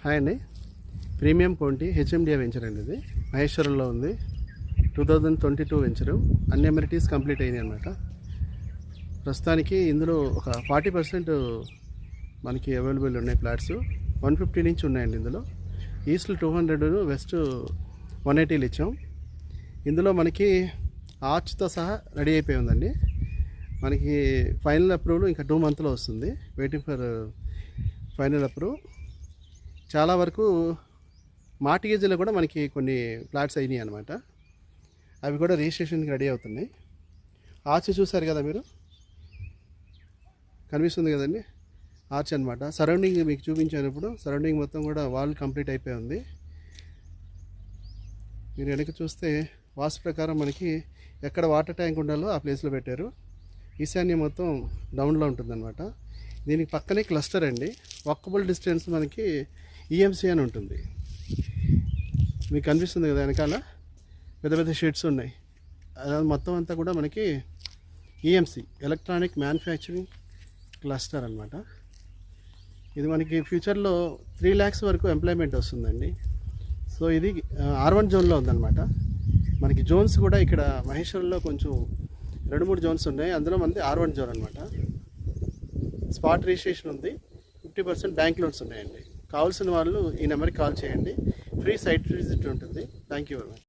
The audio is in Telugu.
హాయ్ అండి. ప్రీమియం కోంటి హెచ్ఎండిఏ వెంచర్ అండి. ఇది మహేశ్వరంలో ఉంది. 2022 వెంచరు. అన్ని అమ్యూనిటీస్ కంప్లీట్ అయినాయి అనమాట. ప్రస్తుతానికి ఇందులో ఒక 40% మనకి అవైలబుల్ ఉన్నాయి. ఫ్లాట్స్ 150 నుంచి ఉన్నాయండి. ఇందులో ఈస్ట్ 200, వెస్ట్ 180 ఇచ్చాం. ఇందులో మనకి ఆర్చ్తో సహా రెడీ అయిపోయి ఉందండి. మనకి ఫైనల్ అప్రూవల్ ఇంకా 2 మంత్లో వస్తుంది. Waiting for final approve. చాలా వరకు మార్టిగేజ్లో కూడా మనకి కొన్ని ఫ్లాట్స్ అయినాయి అనమాట. అవి కూడా రిజిస్ట్రేషన్కి రెడీ అవుతున్నాయి. ఆర్చ్ చూసారు కదా మీరు, కనిపిస్తుంది కదండి, ఆర్చ్ అనమాట. సరౌండింగ్ మీకు చూపించినప్పుడు సరౌండింగ్ మొత్తం కూడా వాల్ కంప్లీట్ అయిపోయి ఉంది. మీరు వెనక చూస్తే వాస్తు ప్రకారం మనకి ఎక్కడ వాటర్ ట్యాంక్ ఉండాలో ఆ ప్లేస్లో పెట్టారు. ఈశాన్యం మొత్తం డౌన్లో ఉంటుందన్నమాట. దీనికి పక్కనే క్లస్టర్ అండి. వాకబుల్ డిస్టెన్స్ మనకి ఈఎంసీ అని ఉంటుంది. మీకు కనిపిస్తుంది కదా వెనకాల పెద్ద పెద్ద షెడ్స్ ఉన్నాయి. అది మొత్తం అంతా కూడా మనకి ఈఎంసీ, ఎలక్ట్రానిక్ మ్యానుఫ్యాక్చరింగ్ క్లస్టర్ అనమాట. ఇది మనకి ఫ్యూచర్లో 3 lakhs వరకు ఎంప్లాయ్మెంట్ వస్తుందండి. సో ఇది R1 జోన్లో ఉందన్నమాట. మనకి జోన్స్ కూడా ఇక్కడ మహేశ్వరంలో కొంచెం 2-3 జోన్స్ ఉన్నాయి. అందులో మనది R1 జోన్ అనమాట. స్పాట్ రిజిస్ట్రేషన్ ఉంది. 50% బ్యాంక్ లోన్స్ ఉన్నాయండి. కావాల్సిన వాళ్ళు ఈ నెంబర్కి కాల్ చేయండి. ఫ్రీ సైట్ విజిట్ ఉంటుంది. Thank you very much.